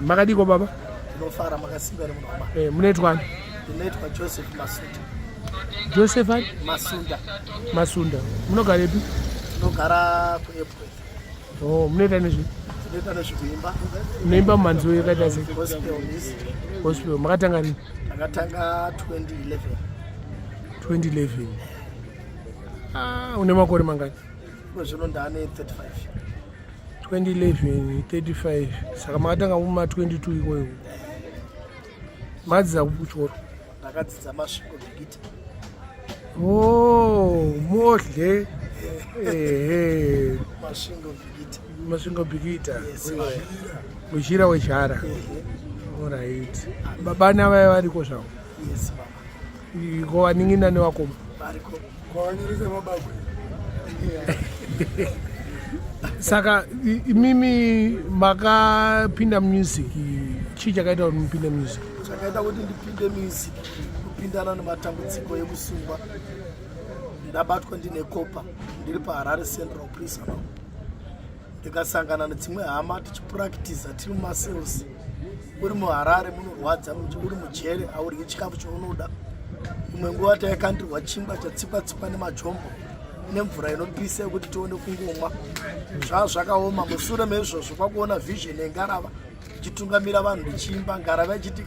Makadiko baba? Ndinofara makasimba ari munhu wamai. Munoitwani? Ndinoitwa Joseph Masunda. Joseph Masunda. Masunda. Munogarepi? Ndinogara kuAirport. Munoita nezvi? Ndinoita nezvekuimba. Munoimba mumanziwo yakaita sei? Gospel music. Gospel. Makatanga rini? Ndakatanga 2011. 2011. Une makore mangani? Zvino ndane 35. 2011, 35. Saka makatanga muma 22 ikweyo. Makadzidza kuchikoro? Ndakadzidza masvingo bhigita. Modle. Masvingo bhigita. Wedzera Hwezha. Alright. Babana vaya variko zvavo? Yes, mama. Ko vaning'ina nevakoma? Variko. Kwavanyoresa mabagwe. Saka imimi makapinda music, chii chakaita kuti mupinde music? Chakaita kuti ndipinde music kupindana nematambudziko ekusungwa. Ndabatwa ndine kopa ndiri paHarare Central Prison. Ndikasangana nedzimwe hama tichipractice tiri mumasales. Uri muHarare munorwadza, uri mujere hauryi chikafu chaunoda. Imwe nguva taikandirwa chingwa chatsikwa-tsikwa nemajombo nemvura inopisa yekuti tione kungomwa. Zvakaoma. Mushure meizvozvo kwakuona vision yengarava ichitungamira vanhu ichiimba. Ngarava ichiti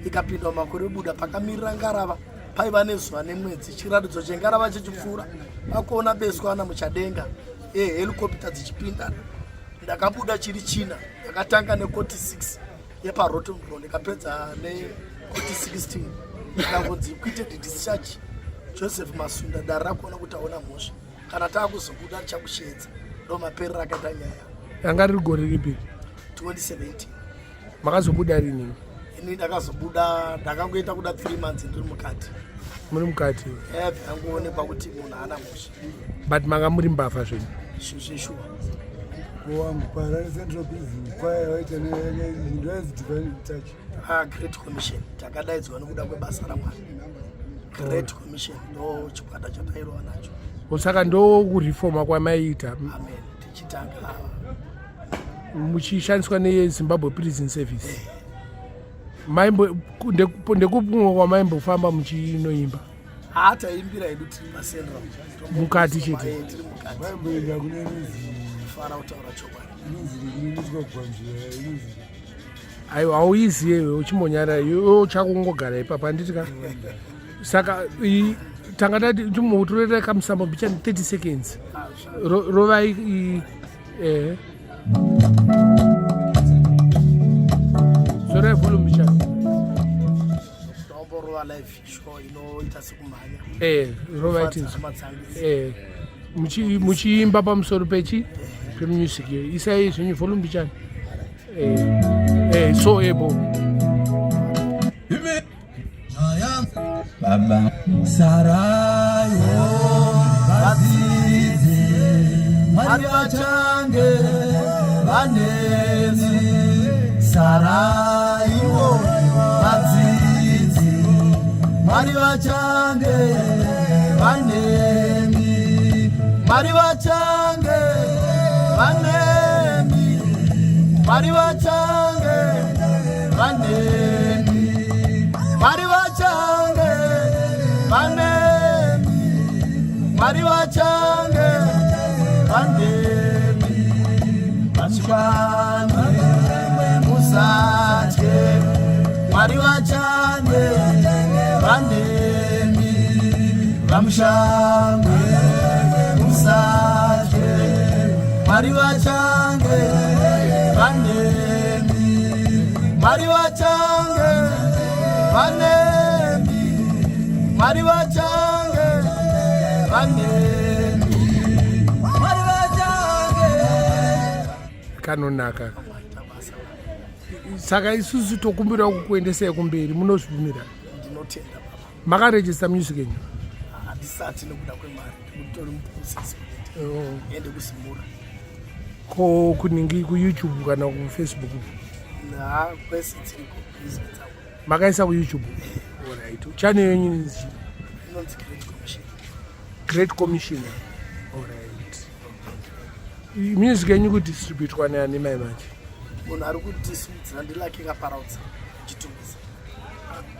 ikapindwa makore ebuda pakamirira ngarava paiva nezuva nemwedzi. Chiratidzo chengarava chichipfuura pakuona beswana muchadenga helicopter dzichipinda. Ndakabuda chiri China. Ndakatanga ne46 yepaRotten Road ndikapedza ne4016. Ndakangonzi kuite discharge Joseph Masunda. Dare rakuona kuti aona mhosva kana taakuzobuda richakushedza. Ndo maperero akaita nyaya. Yanga riri gore ripi? 2017. Makazobuda rini? Ini ndakazobuda ndakangoita kuda 3 months ndiri mukati. Muri mukati? Yangoonekwa kuti munhu haana mhosva. But manga muri mbavha zvenyu? Zveshuwa. Kuwangu paHarare Central Prison kwaya waita divine touch. Great Commission takadaidzwa nekuda kwebasa raMwari. Great Commission ndo chikwata chatairowa nacho. Saka ndo kurifoma kwamaiita? Amen. Tichitanga muchishandiswa neZimbabwe Prison Service. Ndekupumwa kwamaimbofamba muchinoimba? Taimbira hedu tiri paCentral. Mukati chete? Tiri mukati. Vaimboenda kune mizi. Fara kutaura chokwadi. Aiwa, hauiziye iwe uchimbonyara iwe chakungogara ipapa handiti ka? Saka tanga tati mutorera kamusamo bichani 30 seconds. Rova Sora volume bichani. Rova live show inoita sekumhanya. Rova itinzo. Muchiimba pamusoro pechi pemusic iyo. Isai zvenyu volume bichani. So able. Baba Sarayo Azizi Maria Change Vanezi Sarayo Azizi Maria Change Vanezi Maria Change Vanezi Maria Change Vanezi Maria Change Vanemi Maria Change Vanemi Machikwane Musatye Maria Change Vanemi Ramshange Musatye Maria Change Vanemi Maria Change Vanemi Maria Change Vanemi Maria Change kanonaka. Saka isusu tokumbira kukuendesai kumberi munozvibvumira? Ndinotenda baba. Makarejista music yenyu? Handisati nekuda kwemari. Mutori muprocess. Ende kusimura. Ko kuningi kuYouTube kana kuFacebook? Kwese dziriko business dzangu. Makaisa kuYouTube? Alright. Channel yenyu inonzi? Inonzi Great Commission. Great Commission. Alright. Music yenyu kudistributwa neani mai manje? munhu ari kutisimudzira ndilake kaparaudza chitumisa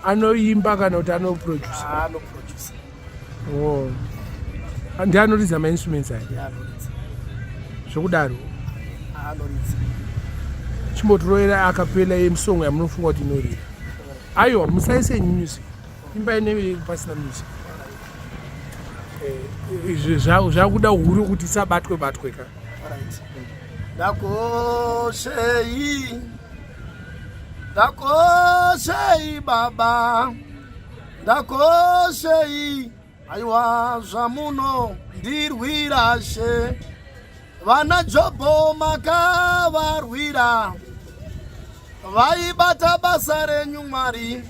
anoimba kana kuti anoproduce anoproducer ndianoridza mainstruments aya anoridza zvokudaro anoridza chimbotiroera akapela yemusongo yamunofunga kuti inorira aiwa musaise music imbai nepasina music zvakuda huru kuti isabatwe ka ndakoshei baba ndakoshei aiwa zvamuno ndirwirashe vana Jobho makavarwira vaibata basa renyu Mwari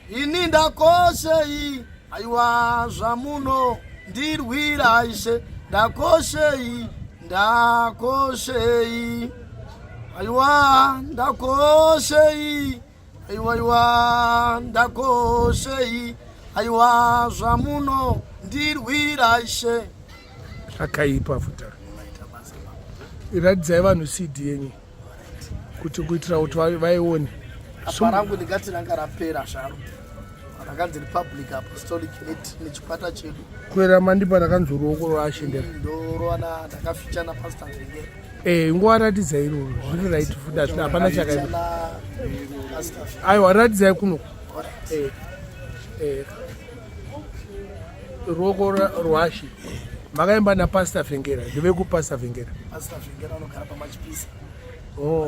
ini ndakoshei aiwa zvamuno ndirwira Ishe ndakoshei aiwa ndakoshei aiwa ndakoshei aiwa zvamuno ndirwira Ishe akaipa futa iratidzai vanhu CD yenyu kuti kuitira kuti vaione apa rangu ndingati ranga rapera zvaro rakanzi Republic Apostolic nechikwata chedu kwera mandipa rakanzi ruoko rwaashendera ndorowana ndakafichana pastor Ngere nguva ratidza iroro zviri right futa zvina hapana chakaita aiwa ratidzai kuno ruoko rwashi makaimba napastor Vhengera ndive kupastor Vhengera anogara pamachipisa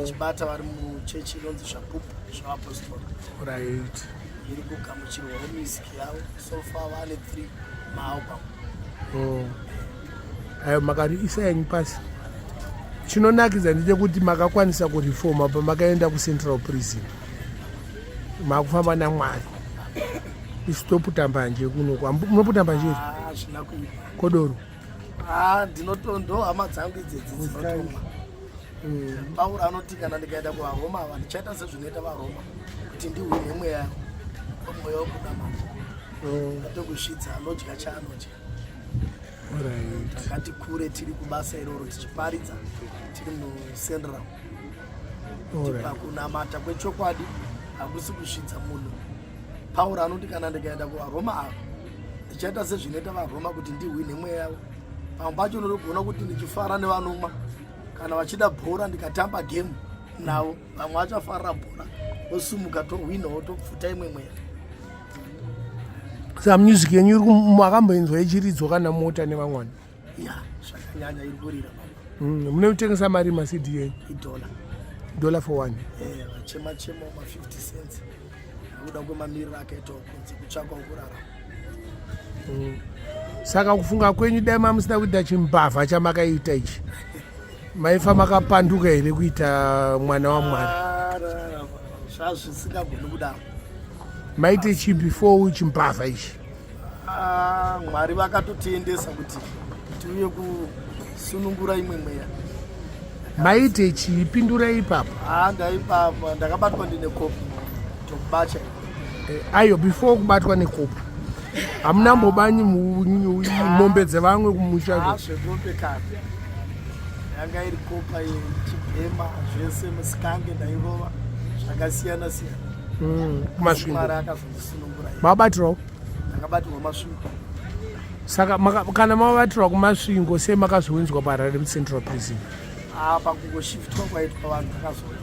achibata vari muchechi inonzi zvapupu zvaapostoli right iri kugamuchirwa music yavo so far vane 3 maalbum ayo makari isa yanyu pasi chinonakidza ndechekuti makakwanisa kurifoma pamakaenda kucentral prison makufamba naMwari isitoputa mbanje kuno munoputa mbanje zvina kuipa kodoro ndinotondo hama dzangu idzedzi dzinotoma Pauro anoti kana ndikaenda kuvaroma ava ndichaita sezvinoita varoma kuti ndihwine mweya mweya wokudama atokusvidza anodya chaanodya takati kure tiri kubasa iroro tichiparidza tiri mucentral pakunamata kwechokwadi hakusi kusvidza munhu. Pauro anoti kana ndikaenda kuvaroma ava ndichaita sezvinoita varoma kuti ndihwine mweya yavo pamwe pacho unogona kuti ndichifara nevanomwa kana vachida bhora ndikatamba game navo vamwe vachafarira bhora osumuka tohwinawo topfuta imwe mweya. Sa music yenyu makamboinzwa ichiridzwa kana mota nevamwani ya zvakanyanya iri kurira munotengesa mari ma-CD yenyu $1 for one vachema ma 50 cents nekuda kwemamiriro akaitawo kunze kutsvakwa kurara. Saka kufunga kwenyu dai mamusina kuita chimbavha chamakaita ichi maifa makapanduka here kuita mwana waMwari zvazvisingagoni kudaro maite chi before chimbavha ichi Mwari vakatotiendesa kuti tiuye kusunungura imwe mweya. maite chipindura ipapo ndaipapa ndakabatwa ndine kopi tokubacha ayo before kubatwa nekopi hamunambobanyi mombe dzevamwe kumusha zvekope kati yanga iri kopa chibhema zvese musikange ndairova zvakasiyana siyana kumasvingo Mwari akazondisunungura makabatirwawo ndakabatirwa masvingo. Saka kana makabatirwa kumasvingo sei makazounzwa paHarare mucentral prison pakungoshiftwa kwaitwa vanhu takazoona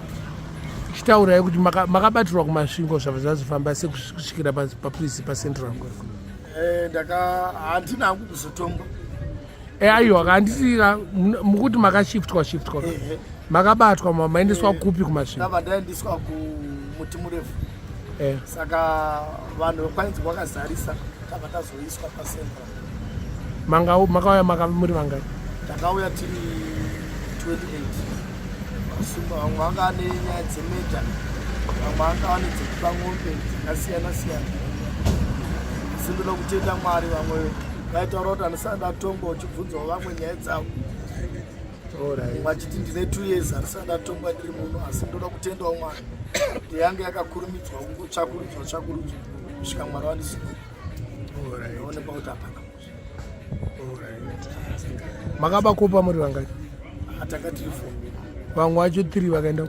chitaurai kuti makabatirwa kumasvingo zvabva zvazofamba sekusvikira paprison pacentral handina hangu kuzotomba aiwa handiti mukuti makashiftwa makabatwa maendeswa kupi kumasvingo ndabva ndaendeswa kumuti Murehwa saka vanhu vekwanzi vakazarisa tabva tazoiswa pacentral. makauya muri vangani? Takauya tiri 28 Masunda vamwe vanga ane nyaya dzemedha vamwe vanga ane dzekupa ng'ombe dzakasiyana siyana. Sindoda kutenda Mwari vamwe vaitaura kuti handisada tongwa uchibvunzwawo vamwe nyaya dzavo vachiti ndine 2 years handisada tongwa ndiri muno asi ndoda kutendawo Mwari kuti yange yakakurumidzwa kungotsvakurudzwa kusvika Mwari wandisunungura ndionekwa kuti hapana makabakopa muri vangani? takatiri 4 vamwe vacho 3 vakaenda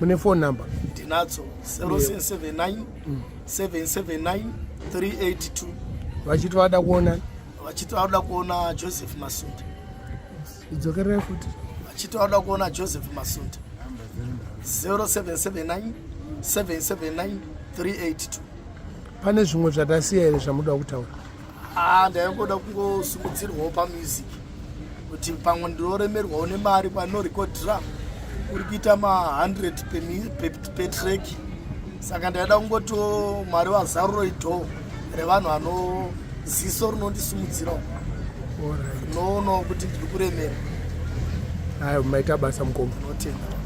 mune phone number ndinadzo 0779 779 382 vachiti vada kuona vachiti vada kuona Joseph Masunda idzokererai futi vachiti vada kuona Joseph Masunda 0779 779 382 pane zvimwe zvatasiya here zvamuda kutaura ndaingoda kungosumudzirwawo pamusic kuti pamwe ndinoremerwawo nemari kwanorekodhera uri kuita ma100 petrack saka ndaida kungoto mari wazaroido revanhu vanoziso rinondisumudzirawo noonawo kuti ndiri kuremera maita basa mukombo notenda